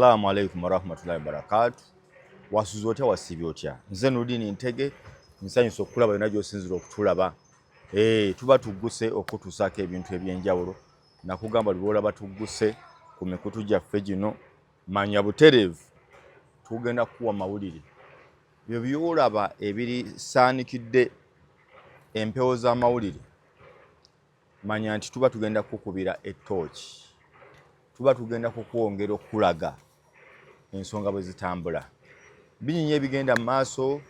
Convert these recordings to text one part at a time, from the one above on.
Assalamu alaikum warahmatullahi wabarakatuh. Wasuze otya wasibye otya? Nze Nudini Ntege nsanyusa okulaba yonna gy'osinzira okutulaba. Tuba tugguse okutuusaako ebintu eby'enjawulo. Nakugamba lw'olaba tugguse ku mikutu gyaffe gino manya butereevu tugenda kukuwa mawulire. Byo by'olaba ebirisaanikidde empewo z'amawulire manya nti tuba tugenda kukubira ettooki. Tuba tugenda kukwongera okulaga ensonga bwe zitambula. Binyinya ebigenda mu maaso,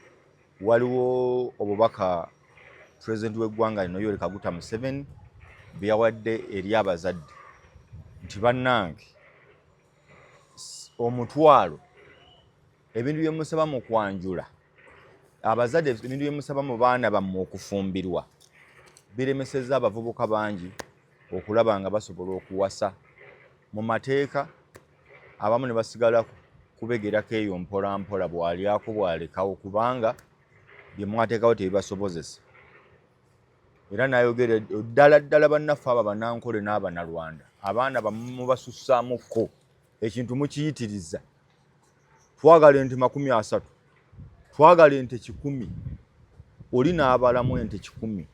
waliwo obubaka Pulezidenti w'eggwanga lino Yoweri Kaguta Museveni bye yawadde eri abazadde nti bannange omutwalo ebintu bye musaba mu kwanjula abazadde ebintu bye musaba mu baana bammwe okufumbirwa biremesezza abavubuka bangi okulaba nga basobola okuwasa mu mateeka abamu ne basigala kubegerako eyo mpola mpola bw'alyako bw'alekawo kubanga bye mwateekawo tebibasobozesa. Era n'ayogera ddala bannaffe abo Bannankole n'Abanalwanda abaana bamu basussaamuko ekintu mukiyitiriza. Twagala ente 30, twagala ente 100, oli n'abalamu ente 100.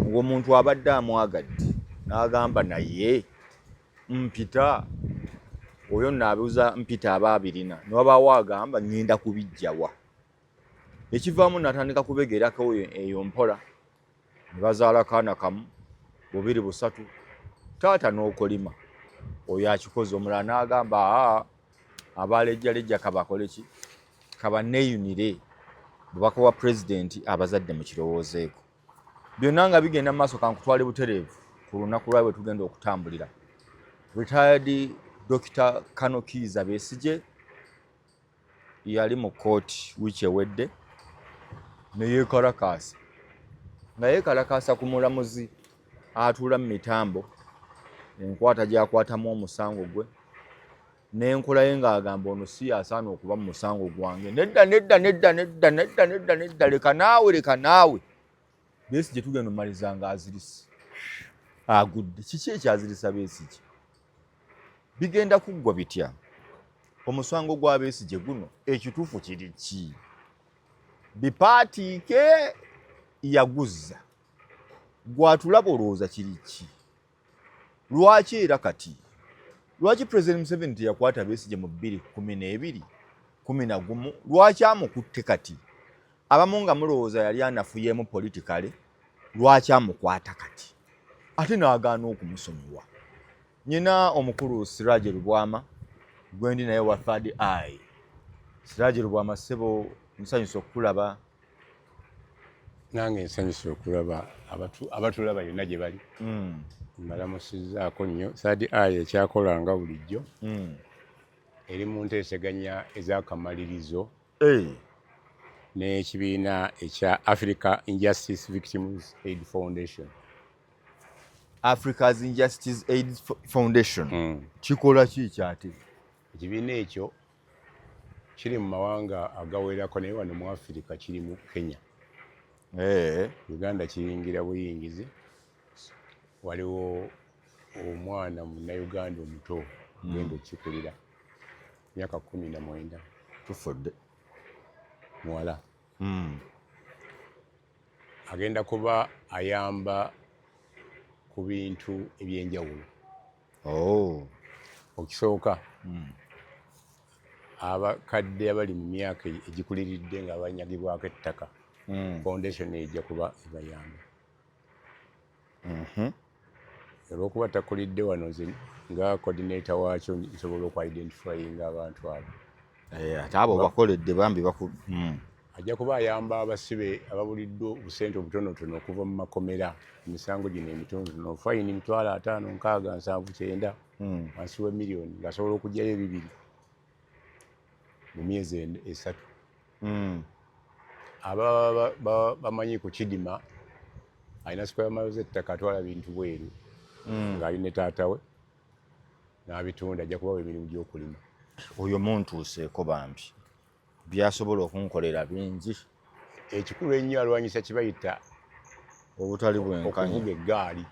Ng'omuntu abadde amwagadde n'agamba naye mpita oyo n'abuuza mpita aba abirina n'wabaawo agamba ngenda kubijjawa. Ekivaamu n'atandika kubegerako eyo mpola ne bazaala kaana kamu 2 3 taata n'okolima oyo akikoze. Omulala n'agamba abalejjalejja kabakole ki kabaneeyunire bubaka wa pulezidenti abazadde mu kirowoozeeko. Byonna nga bigenda mu maaso kankutwale butereevu ku lunaku lwawe bwe tugenda okutambulira. Retired Dr. Kiza Besigye yali mu kooti wiiki ewedde ne yeekalakaasa nga yeekalakaasa ku mulamuzi atuula mu mitambo enkwata gy'akwatamu omusango gwe n'enkola ye ng'agamba ono si yasaana okuba mu musango gwange. Nedda leka naawe Besigye tugenda omumaliza nga azirise agudde. Kiki ekyazirisa Besigye? Bigenda kuggwa bitya? Omusango gwa Besigye guno ekituufu kiri ki? Bipaatiike yaguzza gwatulaba olowooza kiri ki? Lwaki era kati? Lwaki Pulezidenti Museveni teyakwata Besigye mu 2012, 11? Lwaki amukutte kati? Abamu nga mulowooza yali anafuyeemu politikale, lwaki amukwata kati ate n'agaana okumusonyiwa? Nyina omukulu Siraje Lubwama gwendi naye wa Third Eye. Siraje Lubwama ssebo nsanyusa okulaba. Nange nsanyusa okulaba abatulaba yonna gye bali. Mbalamusizzaako nnyo. Third Eye ekyakolanga bulijjo eri mu nteeseganya ez'akamalirizo n'ekibiina ekya Africa Injustice Victims Aid Foundation. Africa's Injustice Aid Foundation. Kikola ki kyate? Ekibiina ekyo kiri mu mawanga agawerako naye wano mu Africa kiri mu Kenya. Uganda kiyingira buyingizi. Waliwo omwana Munnayuganda omuto genda okikulira myaka 19 tufudde muwala. Agenda kuba ayamba ku bintu ebyenjawulo. Okisooka abakadde abali mu myaka egikuliridde nga banyagibwako ettaka foundation ejja kuba ebayamba. Olw'okuba takulidde wano nga coordinator waakyo nsobola okwidentifyinga abantu abo. Ate abo bakoledde bambi ajja kuba ayamba abasibe ababuliddwa obusente obutonotono okuva mu makomera. Emisango gino emitonotono fayini 5,000, 6, 7, 9 wansi wa miliyoni ng'asobola okugyayo 2 mu myezi 3. Aba bamanyi ku kidima alina square miles ettaka atwala bintu bweru ng'ali ne taata we n'abitunda, ajja kubawa emirimu gy'okulima. Oyo muntuuseeko bambi byasobola okunkolera bingi. Ekikulu ennyo alwanyisa kibayita obutali bwenkanya okuvuga eggaali.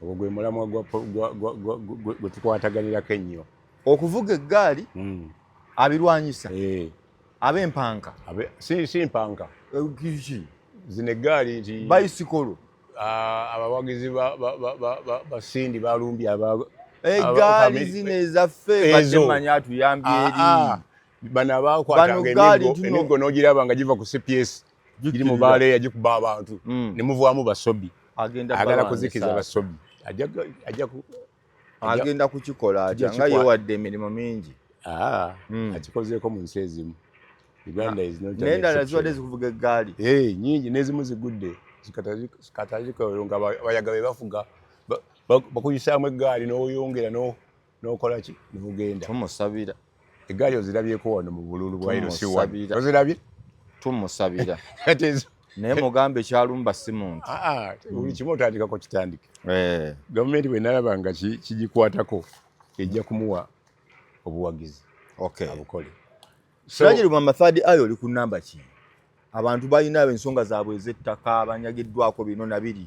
ogwo gwe mulamwa gwe tukwataganirako ennyo. Okuvuga eggaali abirwanyisa ab'empanka si mpanka kiki zino eggaali nti bayisikolo abawagizi basindi balumbye eggaali zino ezaffe badde manya atuyambye eri bano abakwatanga emiggo n'ogiraba nga giva ku CPS giri mu baaleeya gikuba abantu ne muvaamu basobi agala kuzikiza basobi agenda kukikola atya nga yewadde emirimu mingi akikozeeko mu nsi ezimu. naye endala zibadde zikuvuga eggaali nyingi n'ezimu zigudde zikatazikoyo nga bayaga be bafuga bakuyisaamu eggaali n'oyongera n'okola ki nebugenda. Tumusabira eggaali ozirabyeko wano mu bululu bwa Irosiwa ozirabye tumusabira naye mugambe ekyalumba si muntu buli kimu otandikako kitandike. Gavumenti bwe nalaba nga kigikwatako ejja kumuwa obuwagizi abukole. Sirajiri Mama Third Eye oli ku namba ki? Abantu balina ensonga zaabwe ez'ettaka banyagiddwako bino na biri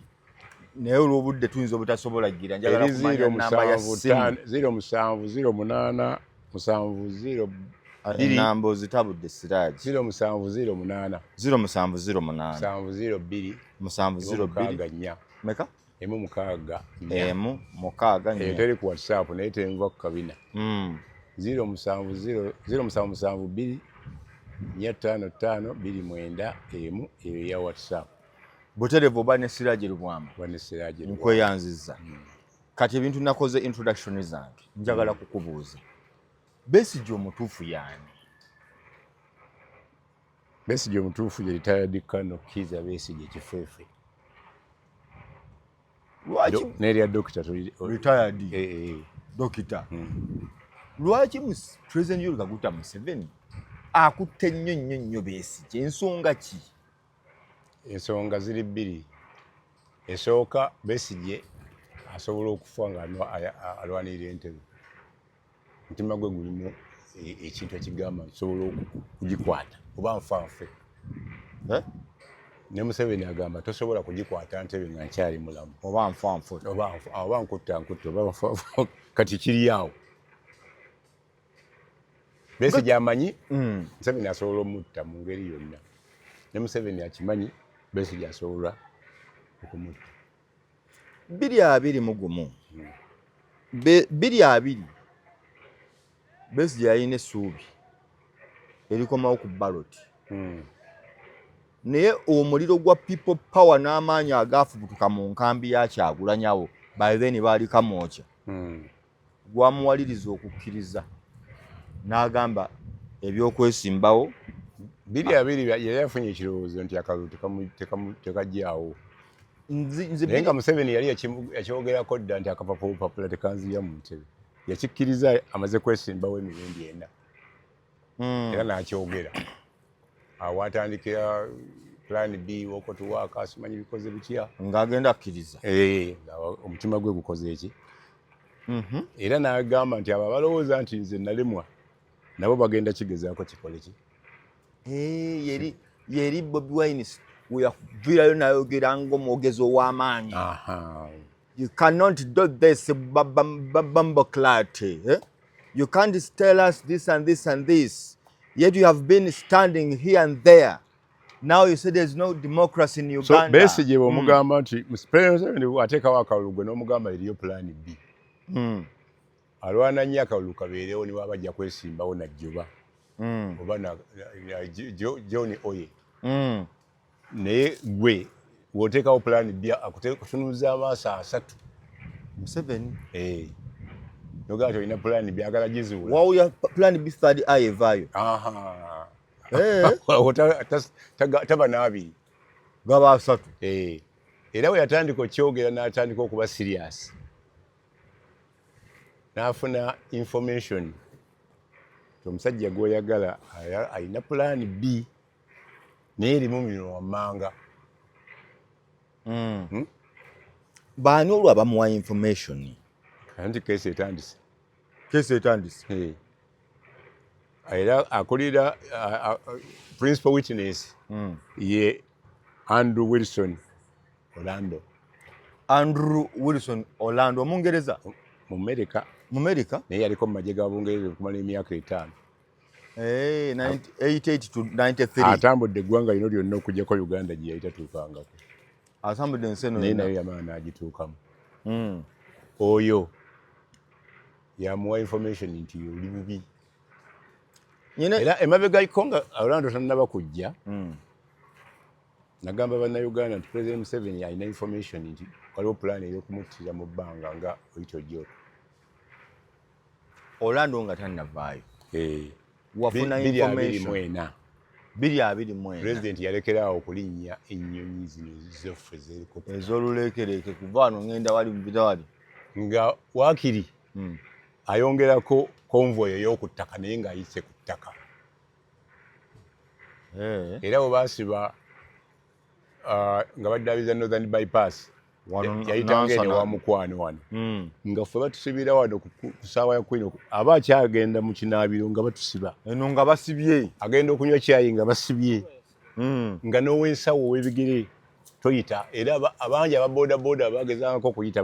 naye olw'obudde tuyinza obutasobola gira njagala kumanya namba ya simu 0708 70 enamba ozitabudde Sirajiri 0708 0708 702 meka emu mukaaga nnyo teri ku WhatsApp naye tenva ku kabina 0772 455 29 emu eyo ya WhatsApp. Buterevu oba ne Sirajiri Bwama nkweyanziza kati ebintu nakoze introduction zange njagala kukubuuza Besigye omutuufu yaani? Besigye omutuufu ye retired Colonel Kiza Besigye Kifeefe lwaki nerya doctor retired dokita lwaki President Yoweri Kaguta Museveni akutte nnyo Besigye ensonga ki? Ensonga ziri bbiri. Esooka Besigye asobola okufa nga alwanirira entebe mutima gwe gulimu ekintu ekigamba nsobola okugikwata oba nfanfe ne Museveni agamba tosobola kugikwata ntebe nga nkyali mulamu oba nfanfe oba nkutta oba kati kiri awo. Besigye amanyi Museveni asobola omutta mu ngeri yonna ne Museveni akimanyi Besigye asobola okumutta. 221 220 Besigye yalina essuubi erikomawo ku ballot naye omuliro gwa people power n'amaanyi agaafubutuka mu nkambi ya Kyagulanyawo by then baali kamwokya gwamuwaliriza okukkiriza n'agamba ebyokwesimbawo 220 yali yafunye ekirowoozo nti akalulu tekajjaawo naye nga Museveni yali yakyogerako dda nti akapapula tekanzirya mu ntebe yakikkiriza amaze kwesimbawo emirundi ena era n'akyogera awo atandikira plan B wokotuwaaka asimanyi bikoze bitya ng'agenda akkiriza omutima gwe gukoze eki era n'agamba nti abo abalowooza nti nze nalemwa nabo bagenda kigezaako kikole ki yeri Bobi Wine weyaviirayo nayogera ng'omwogezi ow'amaanyi. You cannot do this bumbleclat. You can't tell us this and this and this. Yet you have been standing here and there. Now you say there's no democracy in Uganda. So Besigye omugamba nti Museveni ateekawo akalulu gwe n'omugamba eriyo plan B. Alwana nnyo akalulu kabeerewo niwe abajja kwesimbawo najjuba oba John Oye naye gwe w'oteekawo plan B akutunuza amaaso asatu Museveni nogamba nti olina plan B agala gizuula wawuya plan B Third Eye evaayo taba n'abiri gaba asatu era we yatandika okyogera n'atandika okuba serious n'afuna information omusajja gw'oyagala alina plan B naye erimu mino wammanga baani olwo abamuwa information anti keesi etandise era akulira principal witness ye Andrew Wilson Orlando Andrew Wilson Orlando Omungereza mu America mu America naye yaliko mu magye ga Bungereza okumala emyaka 5. 88 to 93 atambudde eggwanga lino lyonna okujjako Uganda gye yali tatuukangako, atambudde ensi eno naye yonna. nayo yamala n'agituukamu. Oyo yamuwa information nti oli bubi. Era emabegako nga Orlando tannaba kujja, nagamba bannayuganda nti President Museveni alina information nti waliwo pulaani ey'okumuttira mu bbanga nga oyita ojjo. Orlando nga tannavaayo. Wafuna information. 224. President yalekeraawo okulinnya ennyonyi zino zoffe ez'oluleekereke kuva wano ngenda wali mubita wali. Nga waakiri ayongerako convoy ey'oku ttaka naye ng'ayise ku ttaka. Era bwe baasiba nga baddaabiriza Northern Bypass yayitanga ene wa Mukwano wano nga ffe batusibira wano ku ssaawa ya Queen aba akyagenda mu kinaabiro nga batusiba eno nga basibye, agenda okunywa cyayi nga basibye nga n'ow'ensawo ow'ebigere toyita. Era abangi ababooda bagezangako okuyita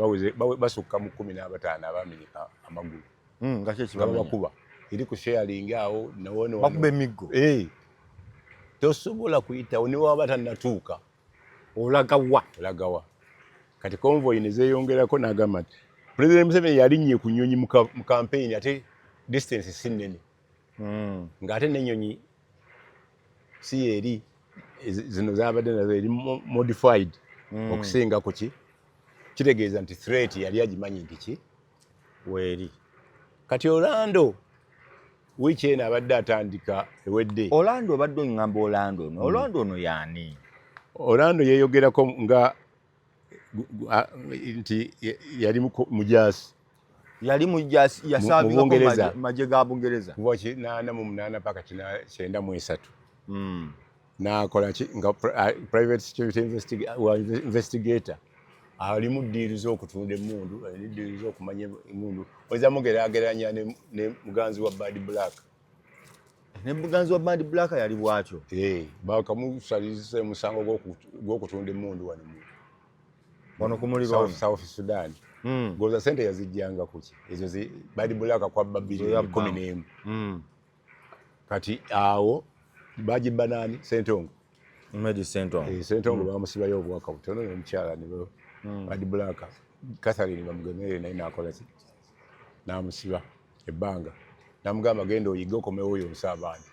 basukka mu 15 abamenyeka amagulu nga babakuba eri ku sharing awo nawono bakuba emiggo. Tosobola kuyitawo ne waba tannatuuka olagawa. Kati convoy ne zeeyongerako n'agamba nti President Museveni yalinnye ku nnyonyi mu campaign ate distance si nnene ng'ate n'ennyonyi si eri zino zaabadde nazo eri modified okusinga ku kitegeeza nti threat yali agimanyi nti weeri. Kati Orlando wiiki eno abadde atandika ewedde. Orlando obadde oŋŋamba Orlando ono. Orlando ono yaani? Orlando yeeyogerako nga nti yali mujaasi. Yali mujaasi yasaabingako magye ga Bungereza kuva 88 paka 93. N'akola ki nga private security investigator alimu ddiiri z'okutunda emmundu, alina ddiiri z'okumanya emmundu. Oyinza mugeraageranya ne muganzi wa Bad Black. Ne muganzi wa Bad Black yali bw'atyo. Bakamusaliza omusango gw'okutunda emmundu wano ku muliro South Sudan. Goza sente yazijjanga kuki ezo Bad Black kwa 2011. Kati awo bagiba nani Sentongo. Sentongo bamusibayo obwaka butono n'omukyala ne Bad Black Catherine bamugemere naye n'akola ki n'amusiba ebbanga n'amugamba genda oyiga okomewo oyo nsaabaani.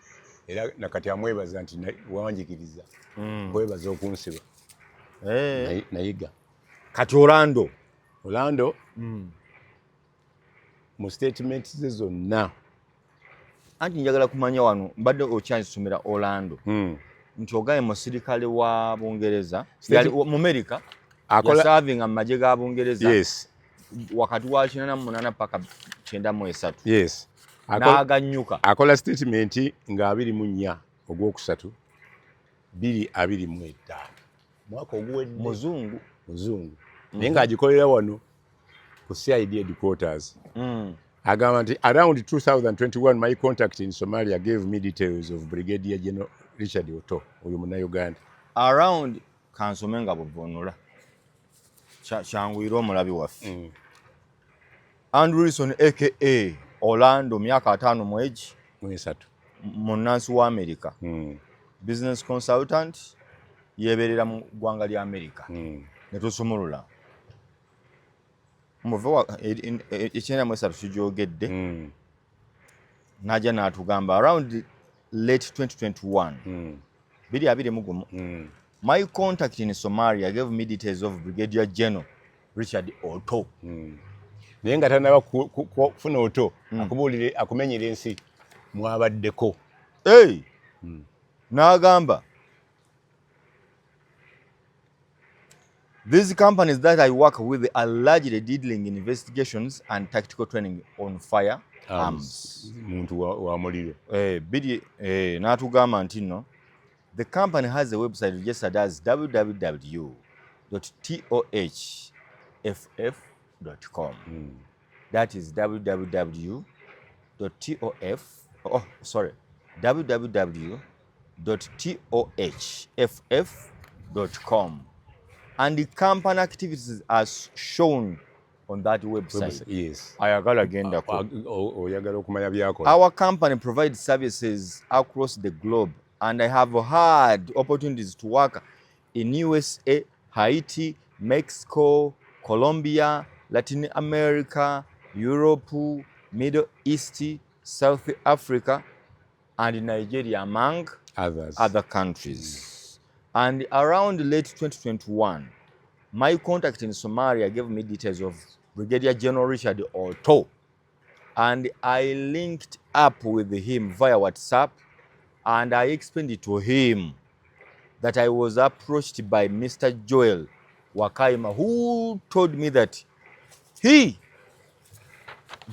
Era nakati amwebaza nti wanjikiriza kwebaza okunsiba nayiga. Kati Orlando mu statement ze zonna anti njagala kumanya wano mbadde okyansomera Orlando nti ogaye musirikale wa Bungereza yali mu America yasavinga mu magye ga Bungereza wakati wa 88 paka 93. N'aganyuka akola statement nga 24 ogwokusatu 2025 mwaka oguwedde muzungu naye ng'agikolera wano ku CID headquarters. Agamba nti around 2021 my contact in Somalia gave me details of Brigadier General Richard Otto oyo Munnayuganda. Around kansome nga buvunula kyangwira omulabi waffe Andrew Wilson aka Orlando myaka 5 mwezi munnansi wa America. Business consultant yeberera mu ggwanga lya America. Netusumulula muva ekyenda mwezi tujogedde najja n'atugamba around late 2021 2021 my contact in Somalia gave me details of Brigadier General Richard Otto. Naye nga tannaba kufuna Otto akubuulire akumenyera ensi mwabaddeko. N'agamba these companies that I work with are largely dealing in investigations and tactical training on firearms. Muntu wa muliro. N'atugamba nti no the company has a website registered as www.tohff.com. That is www.tohff.com. and the company activities are shown on that website. Yes. Ayagala gendako. Oyagala okumanya byakola. Our company provides services across the globe, and I have had opportunities to work in USA, Haiti, Mexico, Colombia, Latin America, Europe, Middle East, South Africa, and Nigeria, among other countries. And around late 2021, my contact in Somalia gave me details of Brigadier General Richard Otto, and I linked up with him via WhatsApp, and I explained it to him that I was approached by Mr. Joel Wakaima, who told me that he,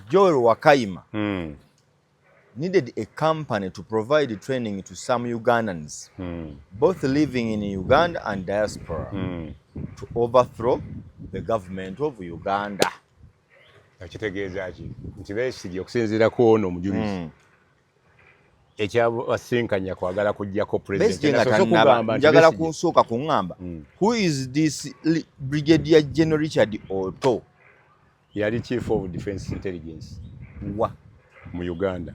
Joel Wakaima, needed a company to provide training to some Ugandans, both living in Uganda and diaspora, to overthrow the government of Uganda. Ekitegeeza ki nti Besigye okusinziira ku ono omujulizi ekyabasinkanya kwagala kujjako njagala kunsooka kuŋŋamba who is this Brigadier General Richard Otto? Yali Chief of Defence Intelligence wa mu Uganda,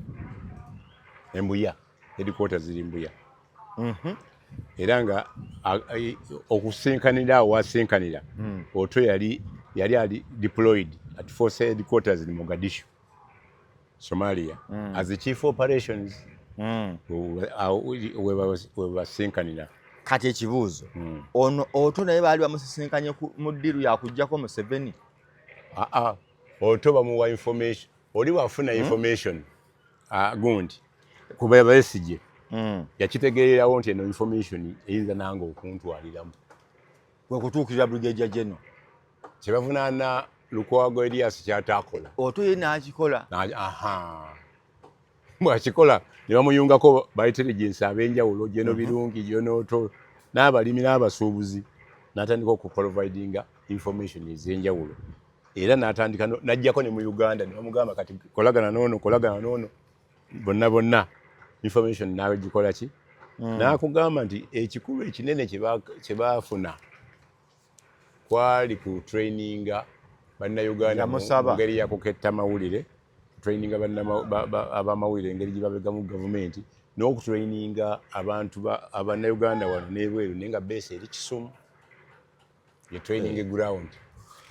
Embuya, headquarters ziri Mbuya. Era nga okusinkanira awo wasinkanira Otto yali deployed at force headquarters in Mogadishu, Somalia, as the Chief Operations. Webasinkanira kati ekibuuzo ono Otto naye baali bamusisinkanye mu ddiru yakujjako Museveni. Otto bamuwa information, oli wafuna information gundi kuba Besigye yakitegeererawo nti eno information eyinza nange okuntwaliramu kwe kutuukirira Brigadier General kyebavunaana Lukwago Elias kyataakola. Otto ye n'akikola. Mwakikola ne bamuyungako ba intelligence ab'enjawulo, Geno Birungi, Geno Otto, n'abalimi n'abasuubuzi, n'atandika okuprovidinga information ez'enjawulo. Era n'atandika n'ajjako ne mu Uganda ne bamugamba kati kolagana n'ono bonna information nawe gikola ki? N'akugamba nti ekikulu ekinene kye baafuna kwali ku traininga bannayuganda mu ngeri ya kuketta mawulire, traininga abamawulire engeri gye babegamu gavumenti, n'okutraininga abantu abannayuganda wano n'ebweru naye nga base eri Kisumu, ye training ground.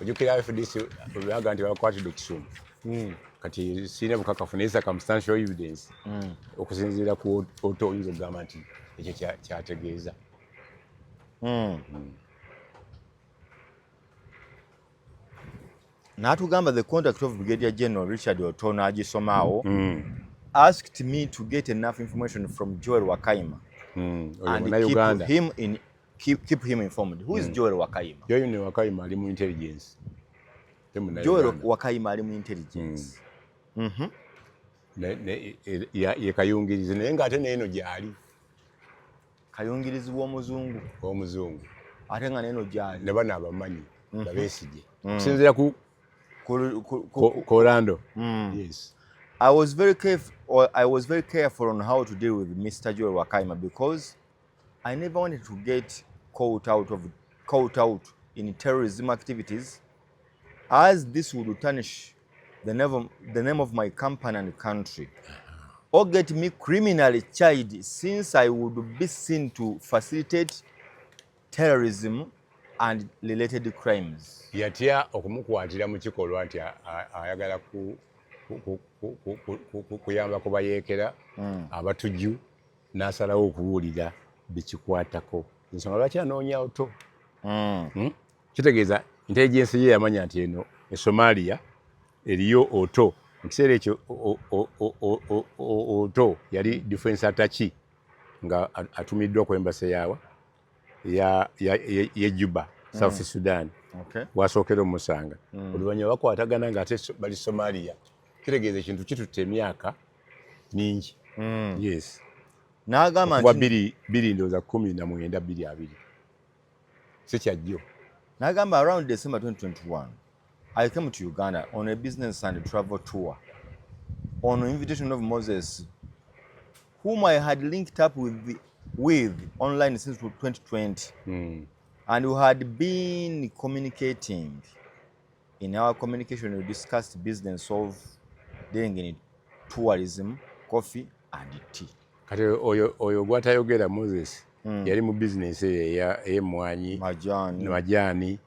Ojjukira FDC baga nti bakwatidde Kisumu. Kati sirina bukakafu naye circumstantial evidence okusinziira ku Otto oyinza okugamba nti ekyo kyategeeza. N'atugamba the contact of Brigadier General Richard Otto n'agisomaawo, asked me to get enough information from Joel Wakaima and keep him informed. Who is Joel Wakaima? Joel Wakaima ali mu intelligence. Joel Wakaima ali mu intelligence. Ye kayungirizi naye ng'ate n'eno gyali. Kayungirizi w'omuzungu. Ate nga n'eno gyali. Ne bano abamanyi Besigye. Kusinziira ku Orlando. Yes. I was very careful on how to deal with Mr. Joel Wakaima because I never wanted to get caught out in terrorism activities, as this would tarnish the name of my company and country, or get me criminally charged, since I would be seen to facilitate terrorism and related crimes. Yatya okumukwatira mu kikolwa nti ayagala kuyamba kubayeekera abatujju, n'asalawo okubuulira bikikwatako. Ensonga lwaki anoonya Otto? Kitegeeza intelligence ye yamanya nti eno Somalia eriyo Otto. Mu kiseera ekyo Otto yali defense attaché nga atumiddwa ku embassy ya Juba, South Sudan. Wasookera omusanga. Oluvannyuma bakwatagana nga ate bali Somalia. Kitegeeza ekintu kitutte emyaka mingi. Yes. N'agamba nti biri ndowooza 19-20. Si kyajjo. N'agamba around December 2021, I came to Uganda on a business and travel tour on invitation of Moses, whom I had linked up with online since 2020. And we had been communicating. In our communication, we discussed business of dealing in tourism, coffee, and tea. Kati oyo gwatayogera Moses yali mu business ey'emmwanyi majaani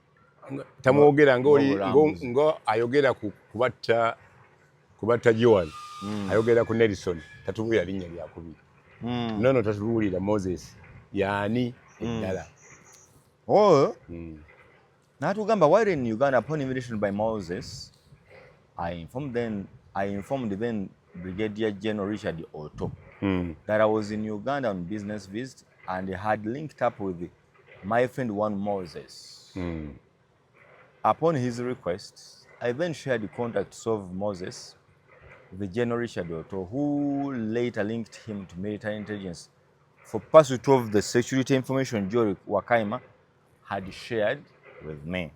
tamwogera ngo ayogera kubatta Joan ayogera ku Nelson tatubuulira linnya lyakubiri nono tatubuulira Moses yaani eddala. Natugamba while in Uganda upon invitation by Moses, I informed then Brigadier General Richard Otto that I was in Uganda on business visit and had linked up with my friend one Moses. Upon his request, I then shared the contacts of Moses with General Richard Otto, who later linked him to military intelligence for pursuit of the security information Joel Wakaima had shared with me.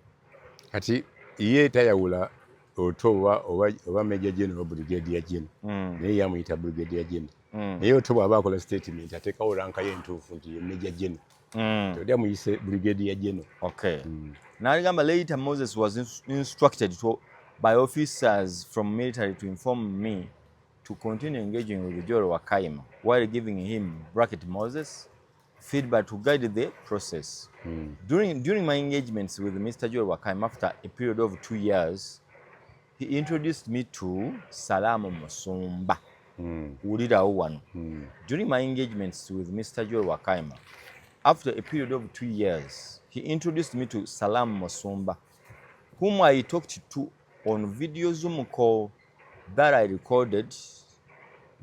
Kati ye tayawula Otto oba Major General Brigadier General naye yamuyita Brigadier General naye Otto bw'aba akola statement ateekawo ranka ye entuufu nti ye Major General todi amuyise Brigadier General. Okay. Now later Moses was instructed by officers from military to inform me to continue engaging with Joel Wakaima while giving him Moses feedback to guide the process. During my engagements with Mr. Joel Wakaima after a period of 2 years, he introduced me to Salamu Musumba. During my engagements with Mr. Joel Wakaima, after a period of 2 years, he introduced me to Salamu Musumba, whom I talked to on video Zoom call that I recorded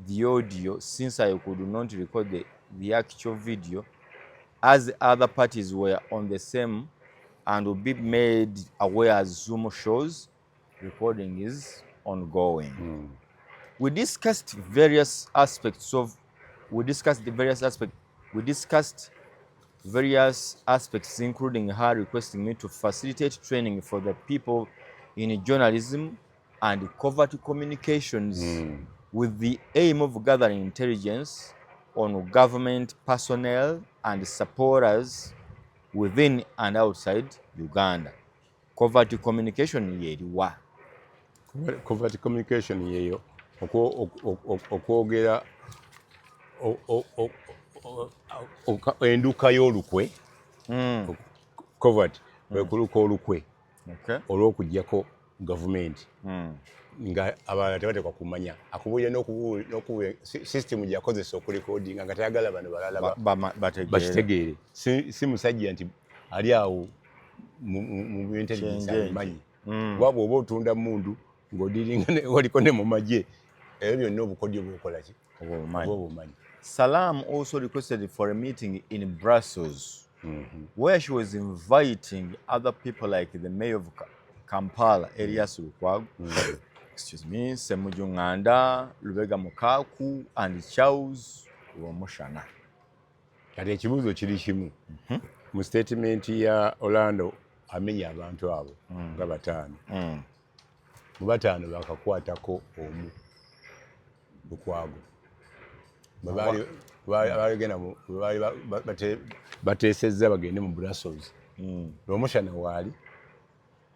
the audio since I could not record the actual video, as the other parties were on the same and will be made aware as Zoom shows recording is ongoing. We discussed various aspects, including her requesting me to facilitate training for the people in journalism and covert communications with the aim of gathering intelligence on government personnel and supporters within and outside Uganda. Covert communication yeriwa. Covert communication yeyo okwogera enduka y'olukwe covert kuluka olukwe olw'okuggyako gavumenti nga abalala tebatekwa kumanya akubuulira n'okubuulira system gyakozesa okurekodinga nga tayagala bano balala bakitegeere si musajja nti ali awo mu intelligence abimanyi waba oba otunda mundu ng'odiringa waliko ne mu magye ebyo byonna obukodyo bwokola ki obumanyi. Salam also requested for a meeting in Brussels where she was inviting other people like the mayor of Kampala, Elias Lukwago, Semujunganda, Lubega Mukaku, and Charles Womushana. Kati ekibuuzo kiri kimu mu statement ya Orlando amenya abantu abo nga bataano mu bataano bakakwatako omu Lukwago bateesezza bagende mu Brussels. Womushana waali,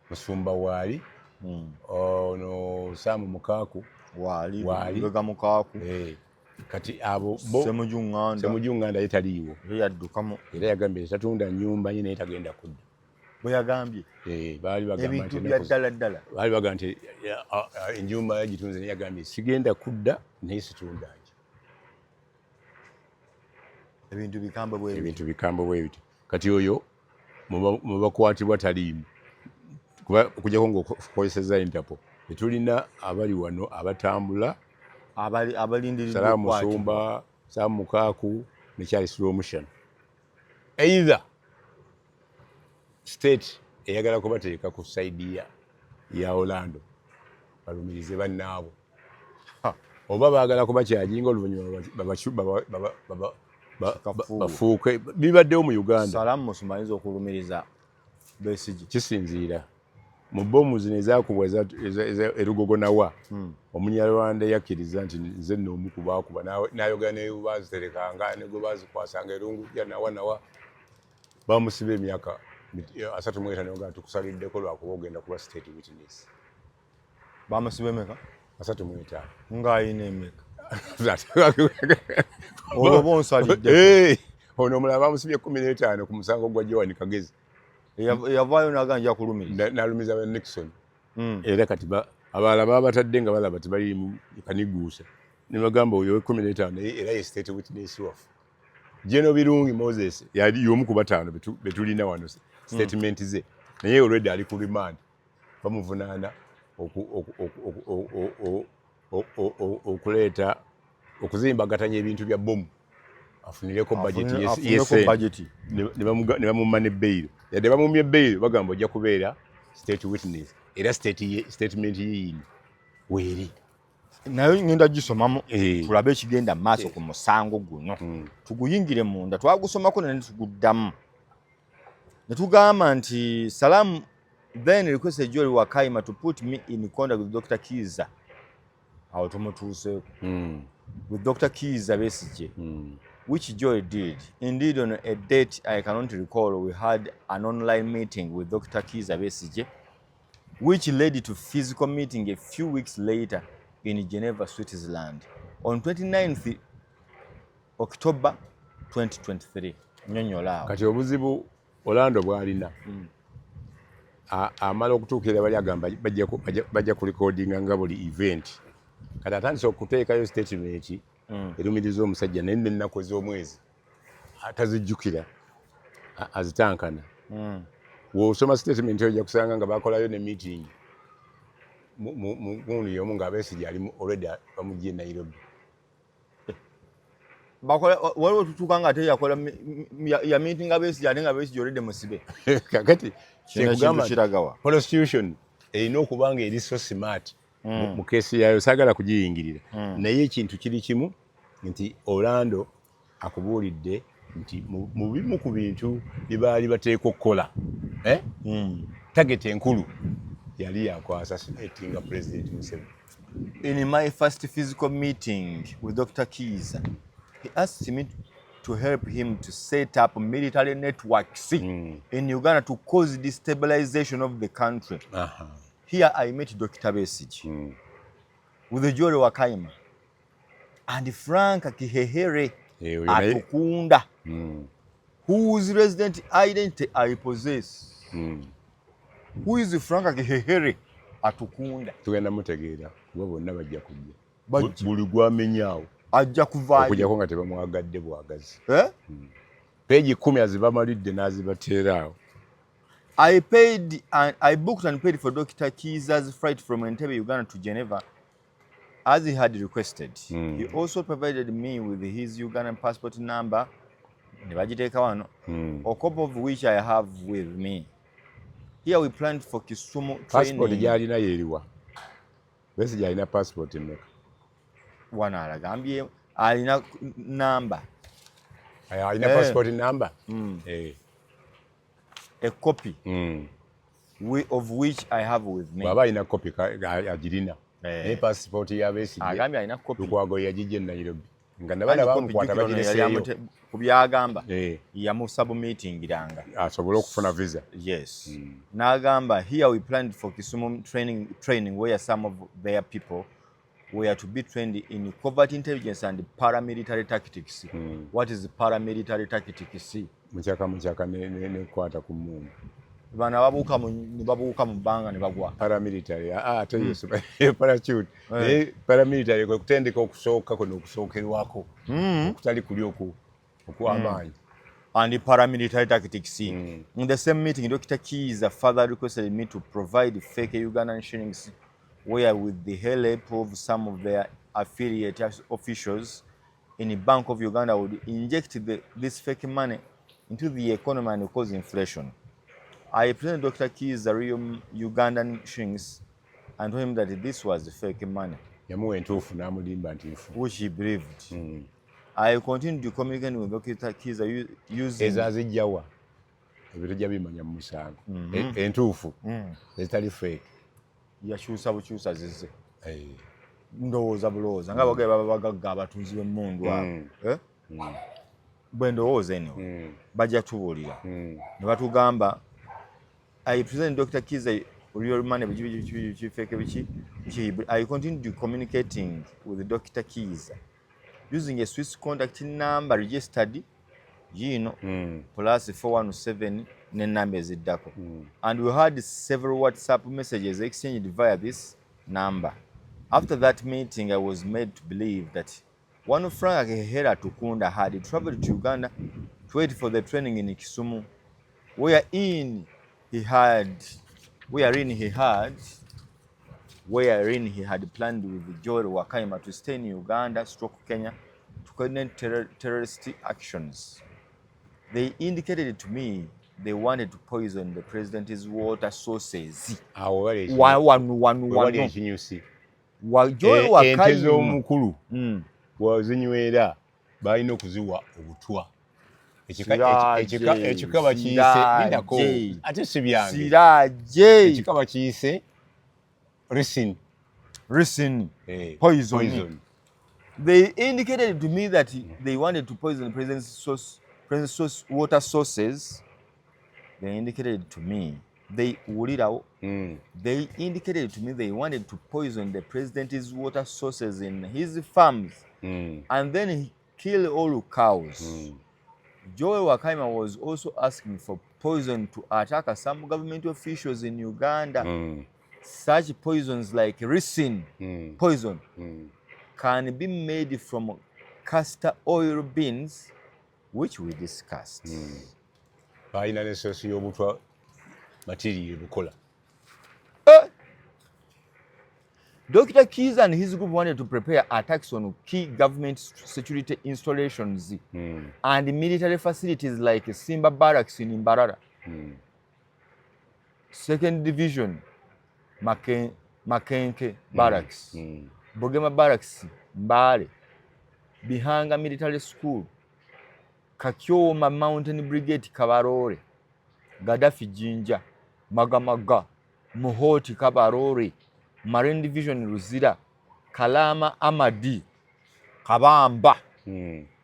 Musumba waali, ono Saamu Mukaaku waali Lubega Mukaku, kati abo bo Semujunganda ye taliiwo yaddukamu era yagambye tatunda nnyumba ye naye tagenda kudda. Bwe yagambye baali bagamba nti ennyumba yagitunze naye yagambye sigenda kudda naye situndaaki. Ebintu bikambe bwe biti. Kati oyo mu bakwatibwa taliimu okujjako ng'okozesezza Interpol. Tetulina abali wano abatambula abalindiriddwa Salaamu Musumba, Saamu Mukaaku ne Charles Romushana. Either state eyagala kubateeka ku sayidi ya Orlando balumirize bannaabo oba baagala kubakyajinga oluvannyuma bafuuke bibaddewo mu Uganda. Salaamu Musumba ayinza okulumiriza Besigye kisinziira mu bomu zino ezaakubwa erugogo nawa Omunyarwanda yakkiriza nti nze nno omu ku baakuba n'ayogera ne baaziterekanga ne gwe baazikwasanga erungu ya nawa bamusiba emyaka asatu mu etaano nga tukusaliddeko lwakuba ogenda kuba state witness. Bamusiba emeka? Asatu mu etaano. Ng'ayina emeka? Olwo bonsalidde. Ono omulala bamusibye 15 ku musango gwa Joan Kagezi. Yavaayo n'aganja kulumiriza. N'alumiza ba Nixon. Era kati abalala babatadde nga balaba tebali mu kaniguusa. Ne bagamba oyo 15 era ye state witness wafu. Jeno Birungi Moses yali y'omu ku bataano betulina wano statement ze. Naye already ali ku remand. Bamuvunaana okuleeta okuzimbagatanya ebintu bya bomu afunireko budget ne bamumma ne bail. Yadde bamumye bail bagamba ojja kubeera state witness era statement yini weeri. Nayo ngenda gisomamu tulabe ekigenda maaso ku musango guno. Tuguyingire munda twagusomako ne tuguddamu. Ne tugamba nti Salam then requested Joel Wakaima to put me in contact with Dr. Kiza. Awo tumutuuseeko. With Dr. Kiza Besigye. Which Joel did. Indeed, on a date I cannot recall, we had an online meeting with Dr. Kiza Besigye, which led to physical meeting a few weeks later in Geneva, Switzerland, on 29th October 2023. Nyonyola. Kati obuzibu Orlando bwalina. Amala okutuukira bali agamba bajja ku recording nga buli event. Kati atandise okuteekayo statement erumiriza omusajja naye n'ennaku ez'omwezi atazijjukira azitankana. W'osoma statement ojja kusanga nga bakolayo ne meeting mu y'omu nga Besigye ali already bamuggye Nairobi. Waliwo tutuuka nga ate yakola ya meeting nga Besigye ate nga Besigye already musibe. Kakati kyekugamba prostitution erina okuba nga eri so smart mu keesi yayo, saagala kugiyingirira. Naye ekintu kiri kimu nti Orlando akubuulidde nti mu bimu ku bintu bye baali bateeka okukola target enkulu yali yakwasasinatinga President Museveni. In my first physical meeting with Dr. Kiza, he asked me to help him to set up military networks in Uganda to cause destabilization of the country. Here I met Dr. Besigye with Joel Wakaima and Frank Kihehere Atukunda, whose resident identity I possess. Who is Frank Kihehere Atukunda? Tugenda mutegeera kuba bonna bajja kujja. Buli gwamenyaawo ajja kuvaayo okujjako nga tebamwagadde bwagazi. Peegi 10 azibamalidde n'azibateeraawo. I booked and paid for Dr. Kiza's flight from Entebbe, Uganda to Geneva, as he had requested. He also provided me with his Ugandan passport number, a copy of which I have with me. Here we planned for Kisumu training. Passport gyalina yeeriwa? Besigye alina passport emmeka? Wano alagambye alina number. Alina passport number? A copy of which I have with me. Baba alina copy agirina. Naye passport ya Besigye agambye alina copy. Lukwago yagijje Nairobi. Nga nabala bamukwata bagireseeyo. Ku byagamba yamusubmittingiranga asobole okufuna visa. Yes. N'agamba here we planned for Kisumu training where some of their people were to be trained in covert intelligence and paramilitary tactics. What is paramilitary tactics? Muchaka nekwata ku mungu. Bana babuuka mu bbanga ne bagwa. Paramilitary ate yesu parachute. Paramilitary kwe kutendeka okusooka kuno okusookerwako okutali kuli okw'amaanyi. And the paramilitary tactics. In the same meeting, Dr. Kiza further requested me to provide fake Ugandan shillings, where with the help of some of their affiliate officials in the Bank of Uganda would inject this fake money into the economy and cause inflation. I presented Dr. Kiza real Ugandan shillings and told him that this was fake money. Yamuwa entuufu n'amulimba nti nfu. Which he believed. I continued to communicate with Dr. Kiza using... Ezazijjawa. Ebirujja bimanya mu musango. Entuufu. Ezitali fake. Yakyusa bukyusa zizze. Ndowooza bulowooza. Nga bagee baba bagagga abatunzi b'emmundu abo. Bwe ndowooza eno bajja tubuulira. Ne batugamba I presented Dr. Kiza real money. I continued communicating with Dr. Kiza using a Swiss contact number registered, plus 417 numbers eddako. And we had several WhatsApp messages exchanged via this number. After that meeting, I was made to believe that one of Frank Hera Tukunda had traveled to Uganda to wait for the training in Kisumu, wherein he had planned with Joel Wakaima to stay in Uganda, Kenya, to coordinate terrorist actions. They indicated to me they wanted to poison the president's water sources. Joel Ente z'omukulu bw'ozinywera balina okuziwa obutwa. Ekikaba kiyise lindako ate si byange. Ekikaba kiyise ricin, poison. They indicated to me that they wanted to poison the president's water sources. They indicated to me they indicated to me they wanted to poison the president's water sources in his farms and then kill all cows. Joel Wakaima was also asking for poison to attack some government officials in Uganda. Such poisons like ricin poison can be made from castor oil beans, which we discussed. Balina ne sosi y'obutwa material bukola. Dr. Kiza and his group wanted to prepare attacks on key government security installations and military facilities like Simba Barracks in Mbarara, 2nd Division, Makenke Barracks, Baguma Barracks, Mbale, Bihanga Military School, Kakyoma Mountain Brigade Kabarore, Gaddafi Jinja, Magamaga, Muhoti Kabarore, Marine Division Ruzira, Kalama Amadi, Kabamba.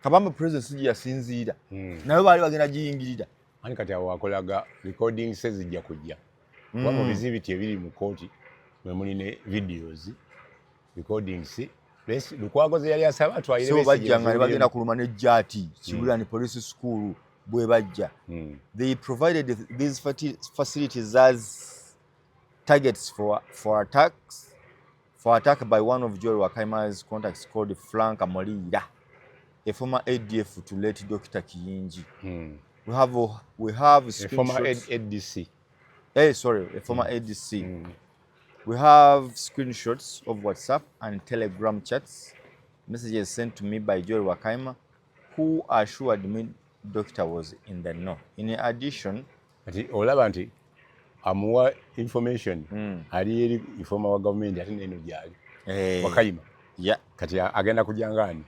Kabamba presidency yasinzira. Nayo bali bagenda giyingirira. Ani kati awo akolaga recording zijja kujja. Wamo bizibiti ebiri mu kooti mwe muli ne videos recordings. Lukwago ze yali asaba twayire so bajja nga bagenda kuluma ne jati Kibulani Police School bwe bajja. They provided these facilities as targets for attack by one of Joel Wakaima's contacts called Frank Amolira, a former ADF to let Dr. Kiyinji. We have a former ADC. A former ADC. We have screenshots of WhatsApp and Telegram chats, messages sent to me by Joel Wakaima, who assured me Doctor was in the know. In addition, olaba nti amuwa information ali eri informa wa government ate neno gyali Wakaima kati agenda kujanga ani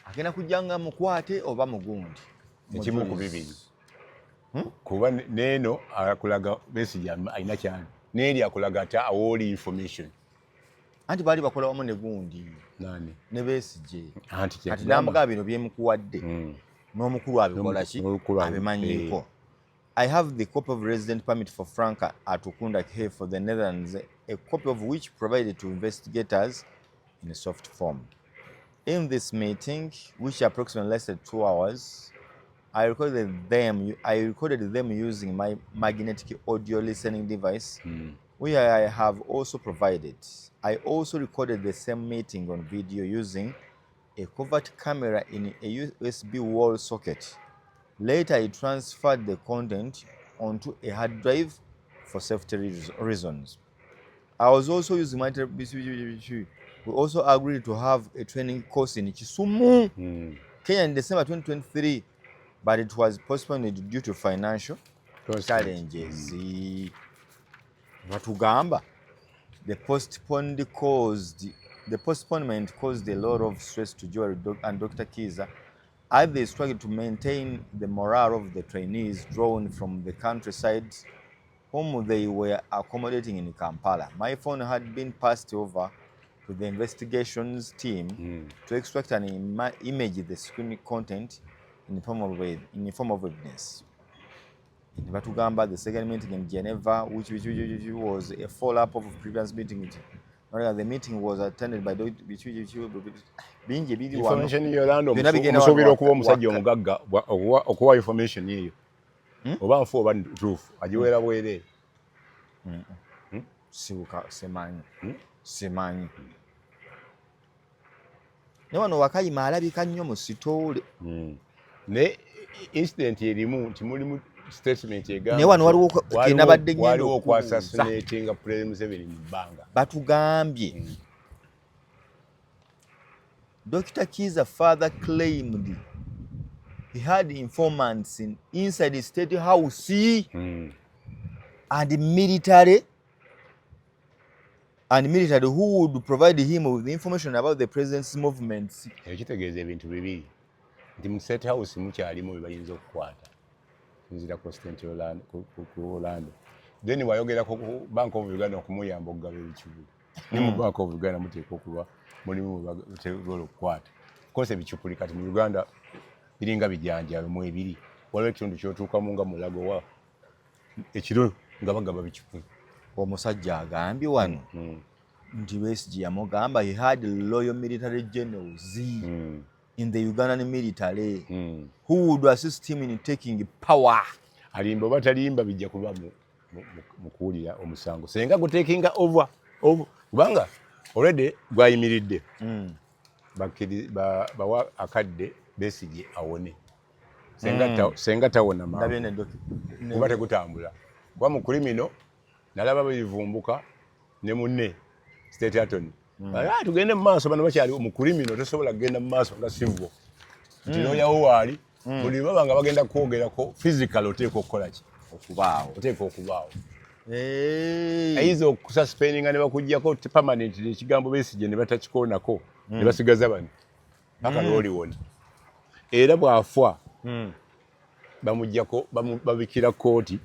agenda kujanga mukwate oba mugundi ekimu ku bibiri kuba neno akulaga Besigye alina kyani neri akulaga ata awoli information anti bali bakola wamu ne gundi nani ne Besigye kati namuga bino byemukuwadde n'omukulu abikola ki abimanyiko. I have the copy of resident permit for Frank Atukunda here for the Netherlands, a copy of which provided to investigators in a soft form. In this meeting, which approximately lasted 2 hours, I recorded them using my magnetic audio listening device, which I have also provided. I also recorded the same meeting on video using a covert camera in a USB wall socket. Later, I transferred the content onto a hard drive for safety reasons. I was also using my we also agreed to have a training course in Kisumu, Kenya in December 2023, but it was postponed due to financial challenges. Watugamba, the postponement caused a lot of stress to Joel and Dr. Kiza, as they struggled to maintain the morale of the trainees drawn from the countryside whom they were accommodating in Kampala. My phone had been passed over to the investigations team to extract an image of the screen content in the form of evidence. ne batugamba the second meeting in Geneva, which was a follow-up of previous meeting. The meeting was attended by bingi biri wano. Information yolando omusuubira okuba omusajja omugagga okuwa information eyo. Oba nfu oba ntuufu agiweera bwere. Simanyi. Ne wano Wakayima alabika nnyo mu sitoole. Ne incident erimu nti mulimu statement egamba ne wano waliwo okwasasinatinga President Museveni mu bbanga. Batugambye Dr. Kiza father claimed he had informants inside the state house and military who would provide him with information about the president's movements. Ekitegeeza ebintu bibiri nti mu state house mukyalimu bye bayinza okukwata nzira Constantine Orlando then wayogera ku Bank of Uganda okumuyamba okugaba ebikibuga ne mu Bank of Uganda muteeka okuba mulimu okukwata kose bikyukuli kati mu Uganda biringa bijanja mu ebiri waliwo ekitundu kyotuukamu nga mulago wa ekiro nga bagaba bikyukuli. Omusajja agambye wano nti Besigye yamugamba he had loyal military generals in the Ugandan military who would assist him in taking power. Alimba batalimba bijja kuba mu kuwulira omusango senga gutekinga over kubanga already gwayimiridde bawa akadde Besigye awone senga tawona kuba tegutambula kuba mu criminal nalaba bivumbuka ne munne state attorney tugende mu maaso bano bakyali mu criminal tosobola kugenda mu maaso nga civil nti looyawo waali buli baba nga bagenda kwogerako physical oteeka okukola ki oteeka okubaawo ayiza okususpendinga ne bakuggyako permanent ekigambo Besigye ne batakikoonako ne basigaza bano paka lwoliwona era bw'afa bamuggyako babikira kooti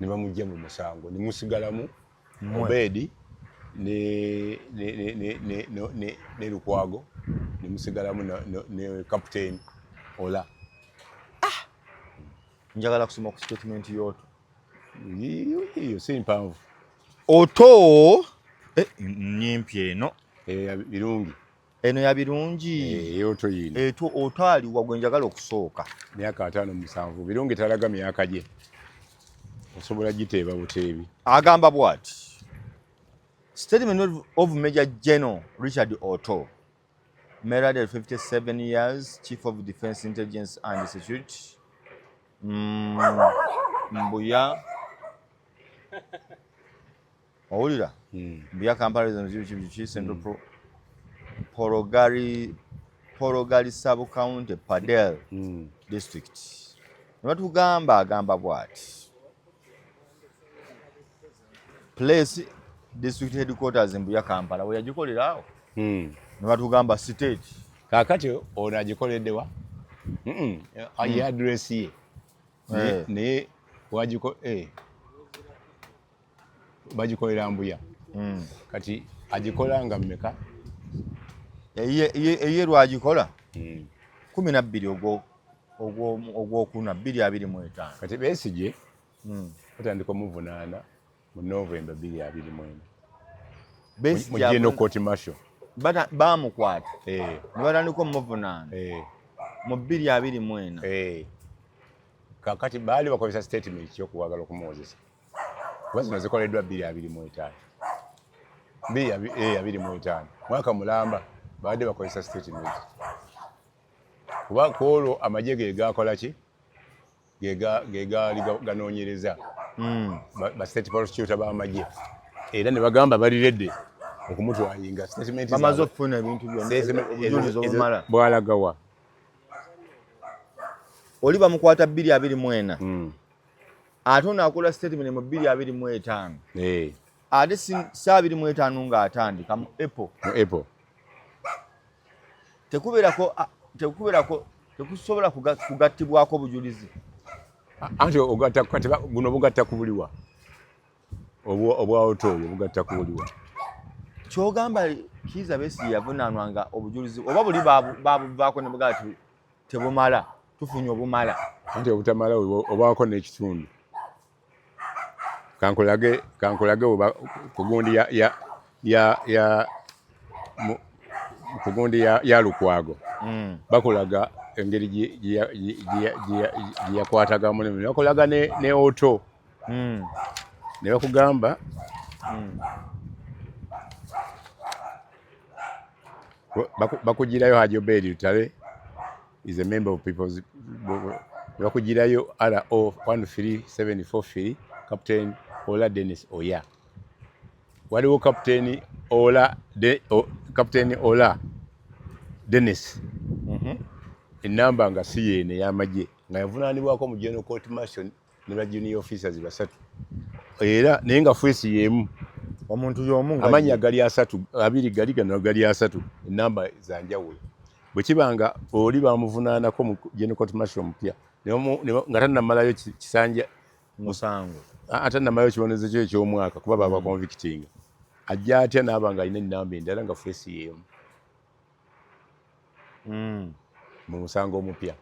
ne bamugya mu musango ne musigalamu Obedi ne Lukwago ne musigalamu ne captain Ola. Njagala kusoma ku statement y'Oto. Iyo si mpanvu. Oto nyimpi eno birungi. Eno ya birungi. Y'Oto yino. Oto ali wagwe njagala okusooka. Myaka 5-7 birungi talaga myaka gye. Osobola giteeba buteebi. Agamba bw'ati. Statement of Major General Richard Oto, married at 57 years, Chief of Defense Intelligence and Security. Mbuya. Owulira? Mbuya comparison Chief Central Porogari Sub-County Padel District. Nebatugamba agamba bw'ati. Place district headquarters in Mbuya Kampala we yagikolera awo nebatugamba state kakati ono agikoledde wa ayi address ye ne wagiko bagikolera Mbuya kati agikola nga mmeka eye lwagikola 12 ogwokuna 225 kati Besigye otandika omuvunaana mu November 2024 Besigye no court martial bamukwata ne batandika omuvunaana mu 2024 kakati baali bakozesa statement y'okuwagala okumwozesa kuba zino zikoleddwa 2025 mwaka mulamba baadde bakozesa statement kuba kwolwo amagye ge gakola ki ge gaali ganoonyereza ba state prosecutor b'amagye era ne bagamba bali redde okumutwayinga statement bamaze okufuna ebintu byonna bwalagawa oli bamukwata 2024 ate onaakola statement mu 2025 ate saa 25 ng'atandika mu April tekusobola kugattibwako bujulizi anti ogatta kati guno bugatta kubuliwa obwa Oto oyo bugatta kubuliwa kyogamba Kiza Besigye yavunaanwanga obujulizi oba buli babuvaako ne bugati tebumala tufunye obumala. Anti obutamala obaako n'ekitundu. Kankulage ku gundi ku gundi ya Lukwago. Bakulaga engeri gye yakwatagamu ne bakulaga ne oto. Ne bakugamba bakugirayo Haji Obedi Lutale is a member of people's bakugirayo RO 13743 Captain Ola Dennis Oya. Waliwo Captain Ola Dennis. Enamba nga si yene y'amagye nga yavunaanibwako mu General Court Martial ne ba junior officers basatu. Era naye nga fwesi yemu. Omuntu y'omu amanya gali asatu, abiri gali gano gali asatu. Enamba za njawulo. Bwe kibanga oli bamuvunaanako mu General Court Martial mupya. Nga tannamalayo kisanja musango. Tannamalayo kibonezo kye eky'omwaka kuba baba convicting. Ajja atya n'abanga alina enamba endala nga fwesi yemu. Mu musango omupya.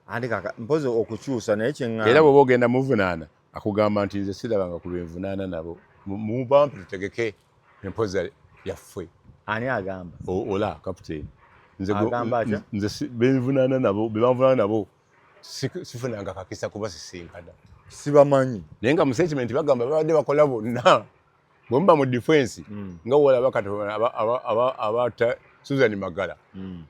Andi kaka mpozo okukyusa naye kyeŋŋamba. Era bw'oba ogenda muvunaana akugamba nti nze sirabanga ku lwenvunaana nabo. Mu bampi tutegeke empoza yaffe. Ani agamba? Ola kapiteeni. Nze benvunaana nabo bebanvunaana nabo sifunanga kakisa kuba sisinkana. Sibamanyi. Naye nga mu sentiment bagamba babadde bakola bonna. Bwe muba mu defense nga wolaba kati abata Susan Magala.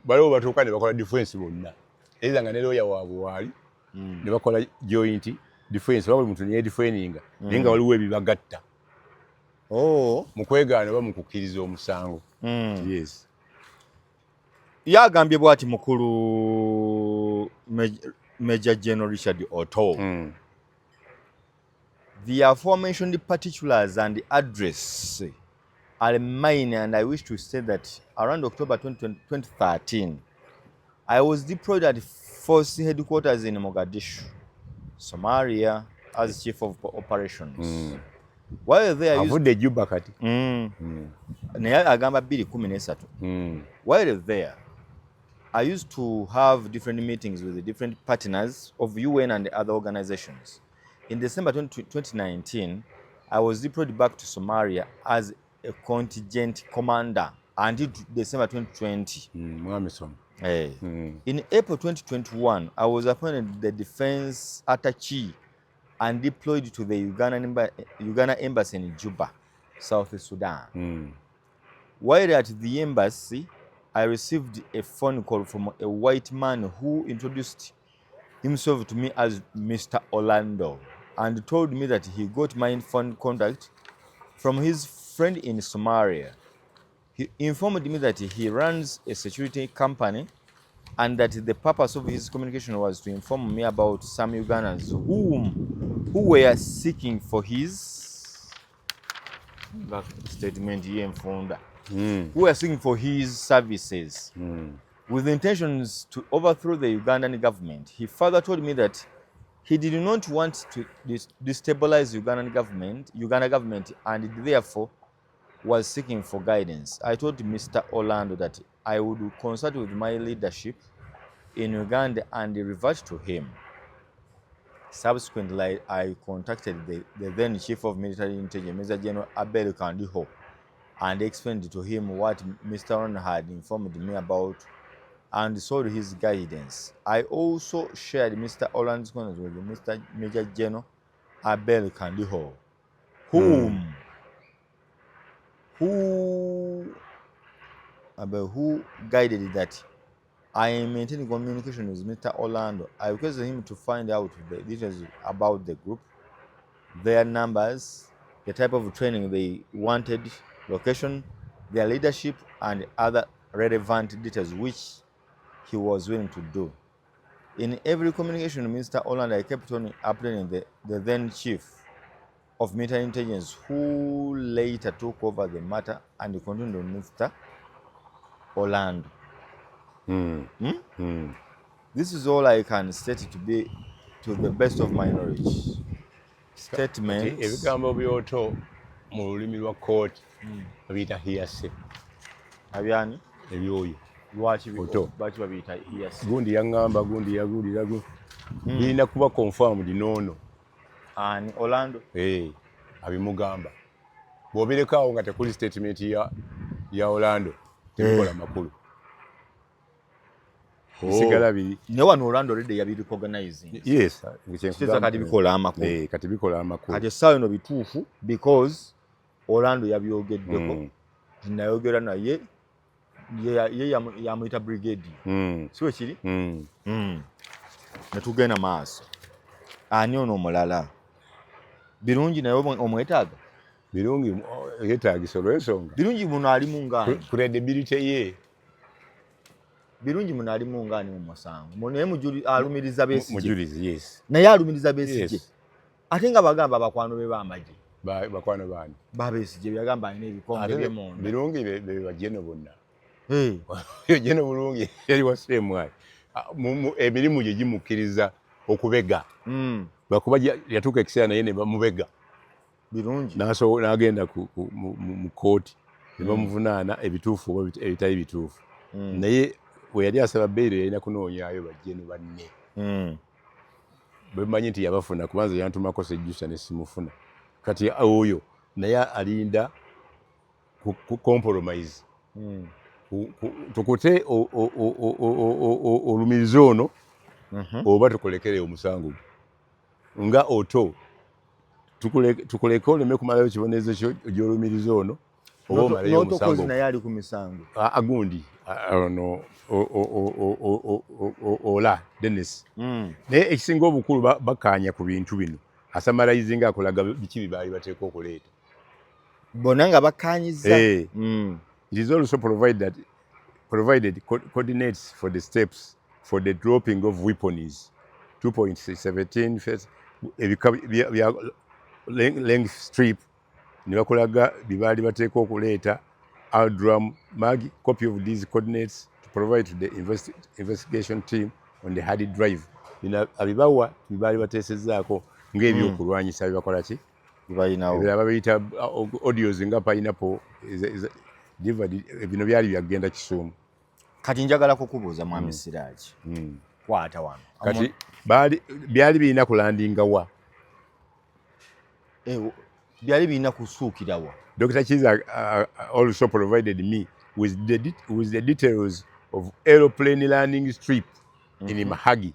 Baliwo batuuka ne bakola defense bonna. Era nga ne lawyer waabwe waali ne bakola joint defense buli muntu niye defendinga naye nga waliwo ebibagatta. Mu kwegaana oba mu kukkiriza omusango. Yes. Yagambye bw'ati mukulu Major General Richard Otto. The aforementioned particulars and address are mine, and I wish to say that around October 2013, I was deployed at Force Headquarters in Mogadishu, Somalia, as Chief of Operations. While there, While there, I used to have different meetings with the different partners of UN and other organizations. In December 2019, I was deployed back to Somalia as a contingent commander until December 2020. In April 2021, I was appointed the defense attaché and deployed to the Uganda embassy in Juba, South Sudan. While at the embassy, I received a phone call from a white man who introduced himself to me as Mr. Orlando and told me that he got my phone contact from his friend in Somalia. He informed me that he runs a security company and that the purpose of his communication was to inform me about some Ugandans who were seeking for his statement here who were seeking for his services with intentions to overthrow the Ugandan government. He further told me that he did not want to destabilize Uganda government and therefore was seeking for guidance. I told Mr. Orlando that I would consult with my leadership in Uganda and revert to him. Subsequently, I contacted the then Chief of Military Intelligence, Major General Abel Kandiho, and explained to him what Mr. Orlando had informed me about and sought his guidance. I also shared Mr. Orlando's contact with Mr. Major General Abel Kandiho, who guided that I am maintaining communication with Mr. Orlando. I requested him to find out the details about the group, their numbers, the type of training they wanted, location, their leadership, and other relevant details which he was willing to do. In every communication with Mr. Orlando, I kept on updating the then chief of military intelligence, who later took over the matter and continued with Mr. Orlando. This is all I can state to be to the best of my knowledge. Statements. Ebigambo byoto mu lulimi lwa court biyita hearsay. Abyani? Ebyoyo. lwaki Buto. babiyita yes Gundi yaŋŋamba gundi yagulira birina kuba confirmed noono ani Orlando abimugamba bw'obirekawo nga tekuli statement ya Orlando tebikola makulu bisigala biri ne wano Orlando already yabirecognizing yes kitegeeza kati bikola amakulu kati bikola amakulu kati essaawa eno bituufu because Orlando yabyogeddeko tinayogera naye ye yamuyita brigade siwe kiri netugenda maaso ani ono omulala birungi naye omwetaaga birungi yeetaagisa olw'ensonga birungi muno ali mu ngaani credibility ye birungi muno ali mu ngaani mu musango naye alumiriza Besigye mujulizi yes naye alumiriza Besigye ate nga bagamba abakwano be b'amagye bakwano baani ba Besigye byagamba alina ebikonge by'emunda birungi be bajjeno bonna jeno bulungi yali wasemwayi emirimu gye gimukkiriza okubega lwakuba yatuuka ekiseera naye ne bamubega birungi n'agenda mu kooti ne bamuvunaana ebituufu oba ebitali bituufu naye we yali asaba bbeeri yalina kunoonyaayo bajjeno banne bemanyi nti yabafuna kubanza yantumako sejjusa ne simufuna kati oyo naye alinda ku compromise tukute olumiriza ono oba tukulekere omusango nga oto tukuleke oleme kumalayo kibonerezo kyo gy'olumiriza ono oba omalayo omusango naye ali ku misango agundi ono ola Dennis naye ekisinga obukulu bakkaanya ku bintu bino asamalayizinga akulaga biki bibaali bateeka okuleeta bonna nga bakkaanyiza it is also provided coordinates for the steps for the dropping of weapons 2.17 first length strip ne bakulaga bibaali bateeka okuleeta Aldram Mag copy of these coordinates to provide to the investigation team on the hard drive abibawa bibaali bateesezzaako ng'ebyokulwanyisa bibakola ki bibalinawo ebirala babiyita audios nga pineapple bino byali byagenda Kisumu kati njagala kukubuuza mwami Siraaji kwata wano kati byali birina kulandinga wa byali birina kusuukira wa Dr. Chiza also provided me with the details of aeroplane landing strip in Mahagi,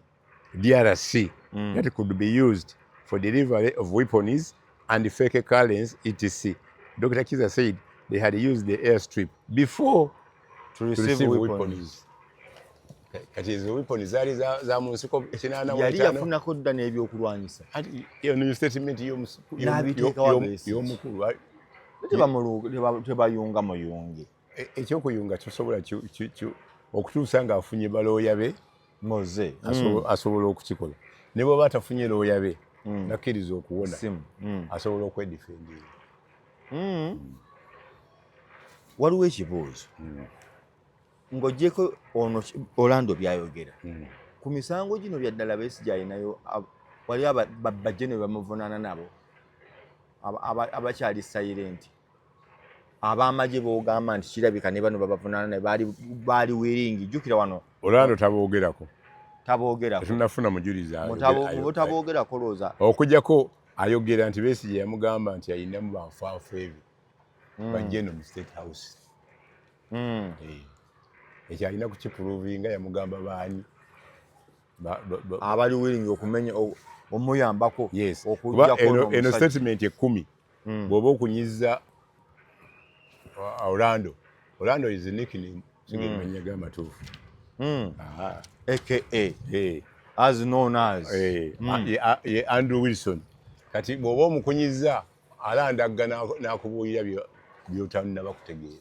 DRC, that could be used for delivery of weapons and fake currency, etc. Dr. Chiza said they had used the airstrip before to receive weapons. Kati ezo weapons zaali za mu nsiko kinana yali yafunako dda n'ebyokulwanyisa iyo statement y'omukulu tebayunga muyunge ekyokuyunga kisobola okutuusa ng'afunye balooya be moze asobola okukikola ne bw'oba atafunye looya be nakkiriza okuwona asobola okwedifendira waliwo ekibuuzo ng'oggyeko ono Orlando byayogera ku misango gino byaddala Besigye alinayo wali bajjeno bamuvunaana nabo abakyali silent ab'amagye boogamba nti kirabika ne bano babavunaana naye baali wiringi jjukira wano Orlando taboogerako tunafuna mujulizi taboogerako looza okujjako ayogera nti Besigye yamugamba nti ayinamu banfaafu ebyo bajjeno mu State House ekyo alina kukipuruvinga yamugamba baani abali wiringi okumenya omuyambako kuba eno statement 10 bw'oba okunyiza Orlando is a nickname singemenya g'amatuufu aka as known as ye Andrew Wilson kati bw'oba omukunyiza alandagga n'akubuulira by'otanaba kutegeera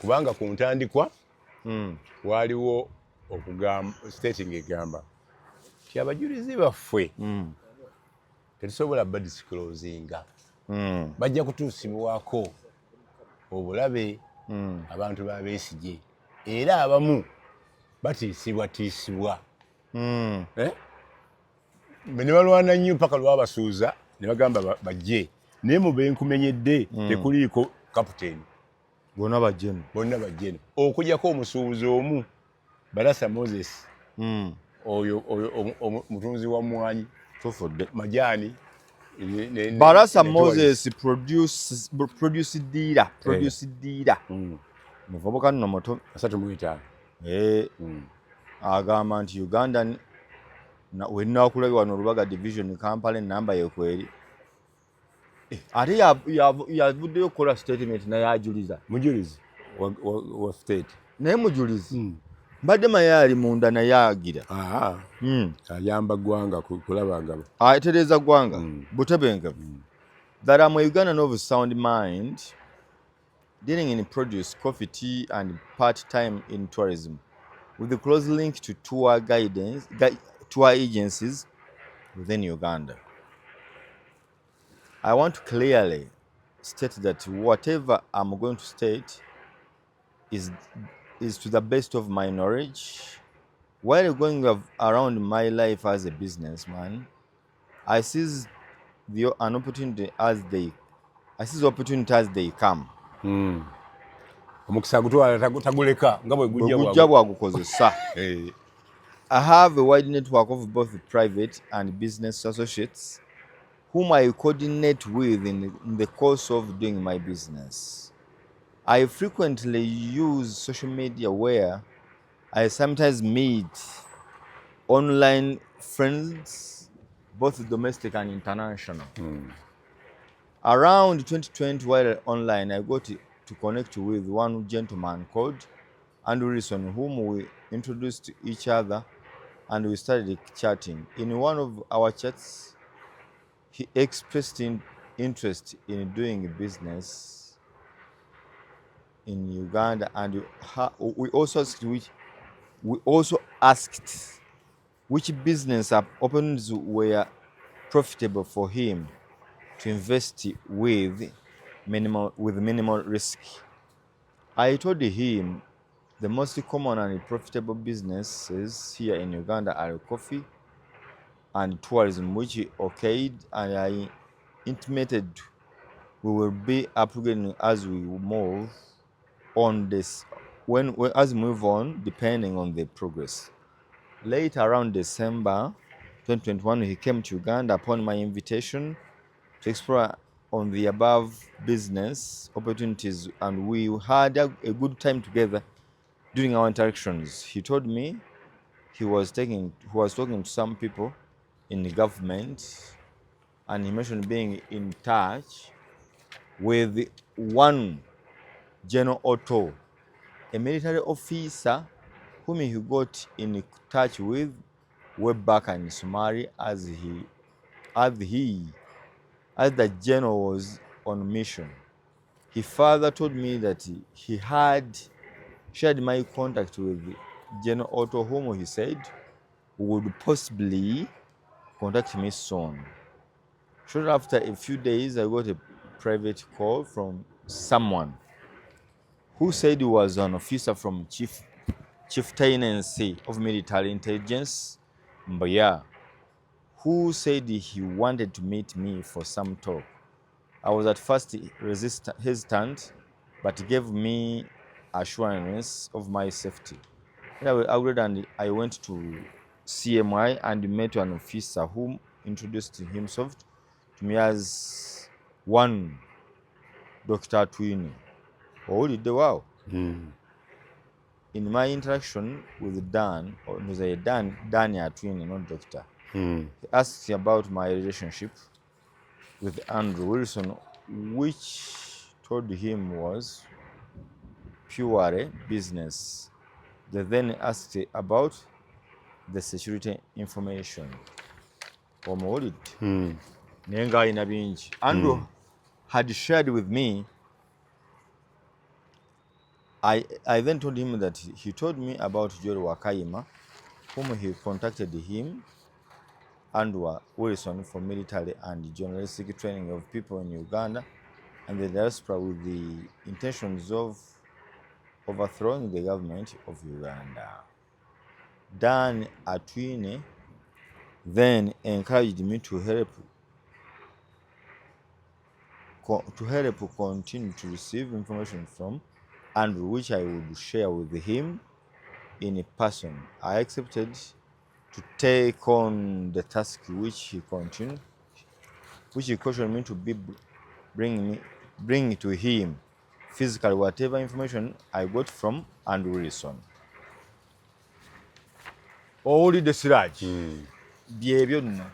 kubanga ku ntandikwa waliwo okugamba stating egamba ti abajulizi baffe tetusobola badisclosinga bajja kutuusibwako obulabe abantu ba Besigye era abamu batiisibwa ne balwana nnyo paka lwabasuuza ne bagamba bajje naye mu benkumenyedde tekuliiko kapiteeni bonna bajjeno bonna bajjeno okujjako omusuubuzi omu Balasa Moses oyo mutunzi wa mmwanyi tufudde majaani Balasa Moses produce dealer muvubuka nno muto 35 agamba nti Uganda wennakulabye wano Olubaga division Kampala enamba yekweri ate yavuddeyo okukola statement naye ajuliza mujulizi wa state naye mujulizi mbadde maye ali munda naye agira ayamba ggwanga kulaba nga atereeza ggwanga butebengevu that I'm a Ugandan of sound mind dealing in produce, coffee, tea and part-time in tourism with a close link to tour agencies within Uganda. I want to clearly state that whatever I'm going to state is to the best of my knowledge. While going around my life as a businessman, I seize an opportunity as they come. omukisa gutwala taguleka nga bwe gujja bwagukozesa. I have a wide network of both private and business associates whom I coordinate with in the course of doing my business. I frequently use social media where I sometimes meet online friends, both domestic and international. Around 2020, while online, I got to connect with one gentleman called Andrew Wilson, whom we introduced each other and we started chatting. In one of our chats, he expressed interest in doing business in Uganda, and we also asked which business opportunities were profitable for him to invest with minimal risk. I told him the most common and profitable businesses here in Uganda are coffee and tourism, which okayed, and I intimated we will be upgrading as we move on this as we move on, depending on the progress. Late around December 2021, he came to Uganda upon my invitation to explore on the above business opportunities, and we had a good time together during our interactions. He told me he was talking to some people in the government, and he mentioned being in touch with one General Otto, a military officer whom he got in touch with way back in Somalia as the general was on mission. He further told me that he had shared my contact with General Otto, whom he said would possibly contact me soon. Shortly after a few days, I got a private call from someone who said he was an officer from Chieftaincy of Military Intelligence, Mboya, who said he wanted to meet me for some talk. I was at first hesitant, but gave me assurance of my safety. I agreed, and I went to CMI and met an officer who introduced himself to me as one Dr. Twini. Wow. In my interaction with Dan, or it was a Dania Twini, not Doctor, he asked about my relationship with Andrew Wilson, which told him was purely business. They then asked about the security information. Andrew had shared with me. I then told him that he told me about Joel Wakaima, whom he contacted him, Andrew Wilson, for military and journalistic training of people in Uganda and the diaspora with the intentions of overthrowing the government of Uganda. Dan Atwine then encouraged me to help to help continue to receive information from Andrew, which I would share with him in person. I accepted to take on the task which he cautioned me to bring to him physically whatever information I got from Andrew Wilson. Owulidde Siraj byebyo nno